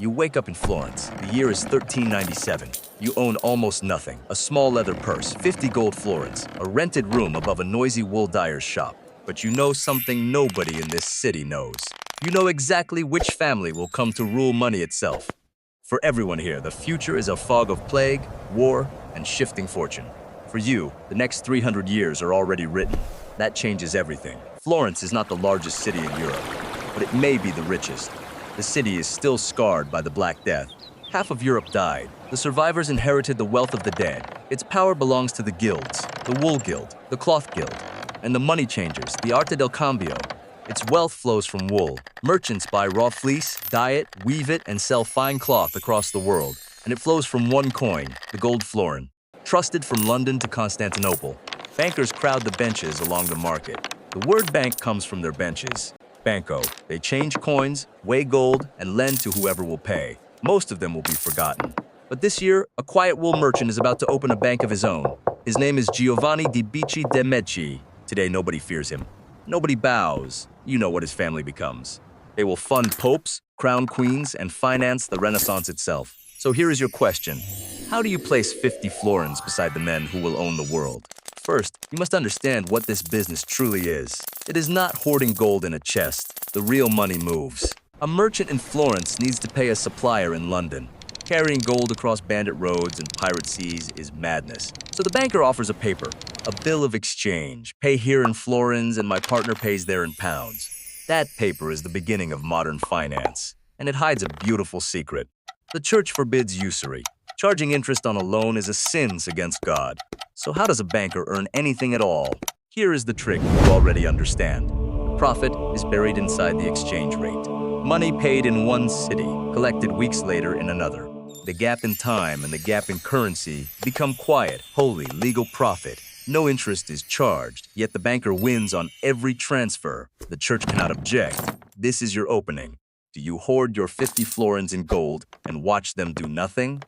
You wake up in Florence. The year is 1397. You own almost nothing. A small leather purse, 50 gold florins, a rented room above a noisy wool dyer's shop. But you know something nobody in this city knows. You know exactly which family will come to rule money itself. For everyone here, the future is a fog of plague, war, and shifting fortune. For you, the next 300 years are already written. That changes everything. Florence is not the largest city in Europe, but it may be the richest. The city is still scarred by the Black Death. Half of Europe died. The survivors inherited the wealth of the dead. Its power belongs to the guilds, the Wool Guild, the Cloth Guild, and the money changers, the Arte del Cambio. Its wealth flows from wool. Merchants buy raw fleece, dye it, weave it, and sell fine cloth across the world. And it flows from one coin, the gold florin. Trusted from London to Constantinople, bankers crowd the benches along the market. The word bank comes from their benches. Banco. They change coins, weigh gold, and lend to whoever will pay. Most of them will be forgotten. But this year, a quiet wool merchant is about to open a bank of his own. His name is Giovanni di Bici de' Medici. Today, nobody fears him. Nobody bows. You know what his family becomes. They will fund popes, crown queens, and finance the Renaissance itself. So here is your question. How do you place 50 florins beside the men who will own the world? First, you must understand what this business truly is. It is not hoarding gold in a chest. The real money moves. A merchant in Florence needs to pay a supplier in London. Carrying gold across bandit roads and pirate seas is madness. So the banker offers a paper, a bill of exchange. Pay here in florins and my partner pays there in pounds. That paper is the beginning of modern finance, and it hides a beautiful secret. The church forbids usury. Charging interest on a loan is a sin against God. So how does a banker earn anything at all? Here is the trick you already understand. The profit is buried inside the exchange rate. Money paid in one city, collected weeks later in another. The gap in time and the gap in currency become quiet, holy, legal profit. No interest is charged, yet the banker wins on every transfer. The church cannot object. This is your opening. Do you hoard your 50 florins in gold and watch them do nothing?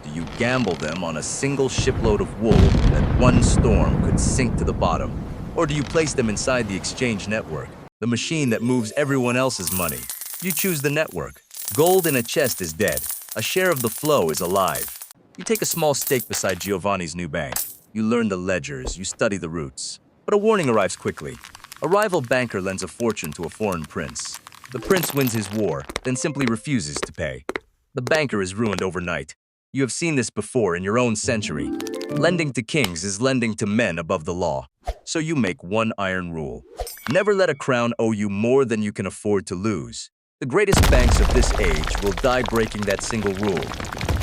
Do you gamble them on a single shipload of wool that one storm could sink to the bottom? Or do you place them inside the exchange network, the machine that moves everyone else's money? You choose the network. Gold in a chest is dead. A share of the flow is alive. You take a small stake beside Giovanni's new bank. You learn the ledgers, you study the routes. But a warning arrives quickly. A rival banker lends a fortune to a foreign prince. The prince wins his war, then simply refuses to pay. The banker is ruined overnight. You have seen this before in your own century. Lending to kings is lending to men above the law. So you make one iron rule. Never let a crown owe you more than you can afford to lose. The greatest banks of this age will die breaking that single rule.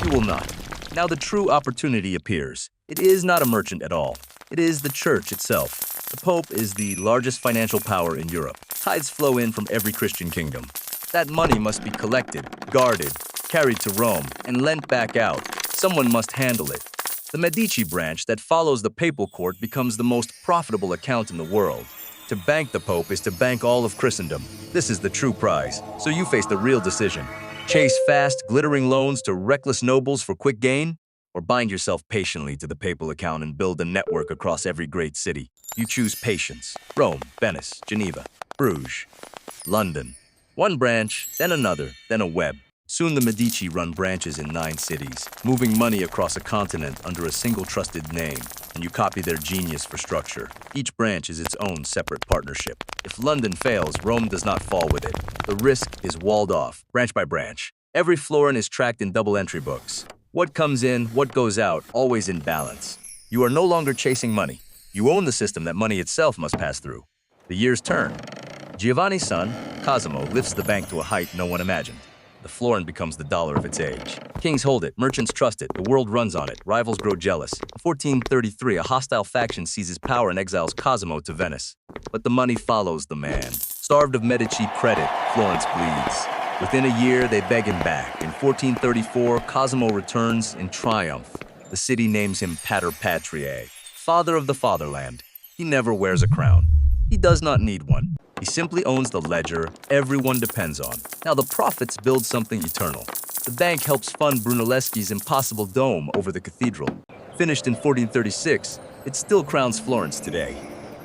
You will not. Now the true opportunity appears. It is not a merchant at all. It is the church itself. The Pope is the largest financial power in Europe. Tithes flow in from every Christian kingdom. That money must be collected, guarded, carried to Rome, and lent back out. Someone must handle it. The Medici branch that follows the papal court becomes the most profitable account in the world. To bank the Pope is to bank all of Christendom. This is the true prize, so you face the real decision. Chase fast, glittering loans to reckless nobles for quick gain? Or bind yourself patiently to the papal account and build a network across every great city. You choose patience. Rome, Venice, Geneva, Bruges, London. One branch, then another, then a web. Soon the Medici run branches in 9 cities, moving money across a continent under a single trusted name, and you copy their genius for structure. Each branch is its own separate partnership. If London fails, Rome does not fall with it. The risk is walled off, branch by branch. Every florin is tracked in double entry books. What comes in, what goes out, always in balance. You are no longer chasing money. You own the system that money itself must pass through. The years turn. Giovanni's son, Cosimo, lifts the bank to a height no one imagined. The florin becomes the dollar of its age. Kings hold it, merchants trust it, the world runs on it, rivals grow jealous. In 1433, a hostile faction seizes power and exiles Cosimo to Venice. But the money follows the man. Starved of Medici credit, Florence bleeds. Within a year, they beg him back. In 1434, Cosimo returns in triumph. The city names him Pater Patriae, father of the fatherland. He never wears a crown. He does not need one. He simply owns the ledger everyone depends on. Now the profits build something eternal. The bank helps fund Brunelleschi's impossible dome over the cathedral. Finished in 1436, it still crowns Florence today.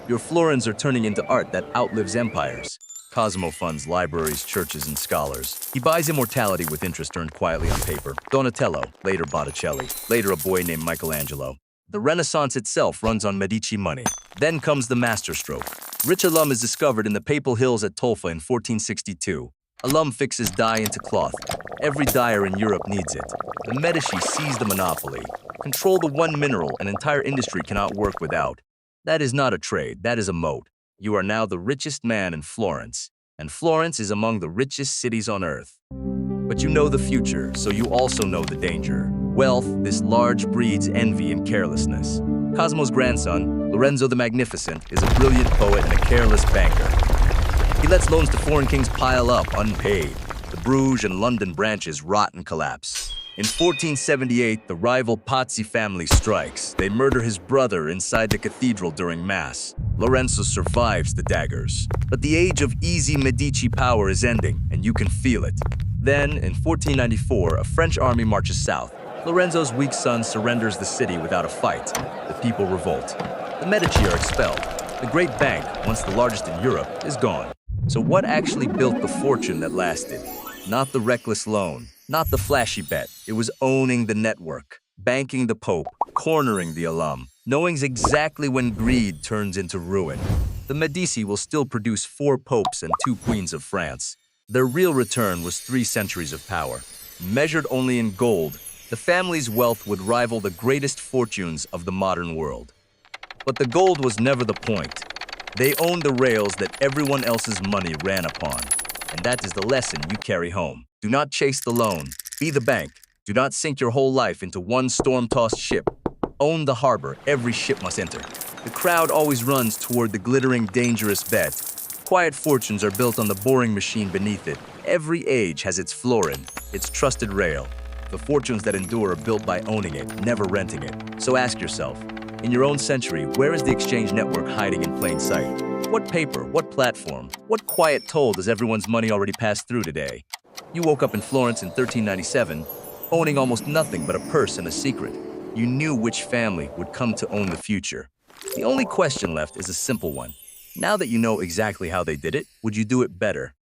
Your florins are turning into art that outlives empires. Cosimo funds libraries, churches, and scholars. He buys immortality with interest earned quietly on paper. Donatello, later Botticelli, later a boy named Michelangelo. The Renaissance itself runs on Medici money. Then comes the masterstroke. Rich alum is discovered in the Papal Hills at Tolfa in 1462. Alum fixes dye into cloth. Every dyer in Europe needs it. The Medici seize the monopoly. Control the one mineral an entire industry cannot work without. That is not a trade, that is a moat. You are now the richest man in Florence, and Florence is among the richest cities on earth. But you know the future, so you also know the danger. Wealth, this large, breeds envy and carelessness. Cosimo's grandson, Lorenzo the Magnificent, is a brilliant poet and a careless banker. He lets loans to foreign kings pile up unpaid. The Bruges and London branches rot and collapse. In 1478, the rival Pazzi family strikes. They murder his brother inside the cathedral during Mass. Lorenzo survives the daggers. But the age of easy Medici power is ending, and you can feel it. Then, in 1494, a French army marches south. Lorenzo's weak son surrenders the city without a fight. The people revolt. The Medici are expelled. The great bank, once the largest in Europe, is gone. So what actually built the fortune that lasted? Not the reckless loan, not the flashy bet. It was owning the network, banking the Pope, cornering the alum, knowing exactly when greed turns into ruin. The Medici will still produce 4 popes and 2 queens of France. Their real return was 3 centuries of power. Measured only in gold, the family's wealth would rival the greatest fortunes of the modern world. But the gold was never the point. They owned the rails that everyone else's money ran upon. And that is the lesson you carry home. Do not chase the loan. Be the bank. Do not sink your whole life into one storm-tossed ship. Own the harbor. Every ship must enter. The crowd always runs toward the glittering, dangerous bet. Quiet fortunes are built on the boring machine beneath it. Every age has its florin, its trusted rail. The fortunes that endure are built by owning it, never renting it. So ask yourself, in your own century, where is the exchange network hiding in plain sight? What paper, what platform, what quiet toll does everyone's money already pass through today? You woke up in Florence in 1397, owning almost nothing but a purse and a secret. You knew which family would come to own the future. The only question left is a simple one. Now that you know exactly how they did it, would you do it better?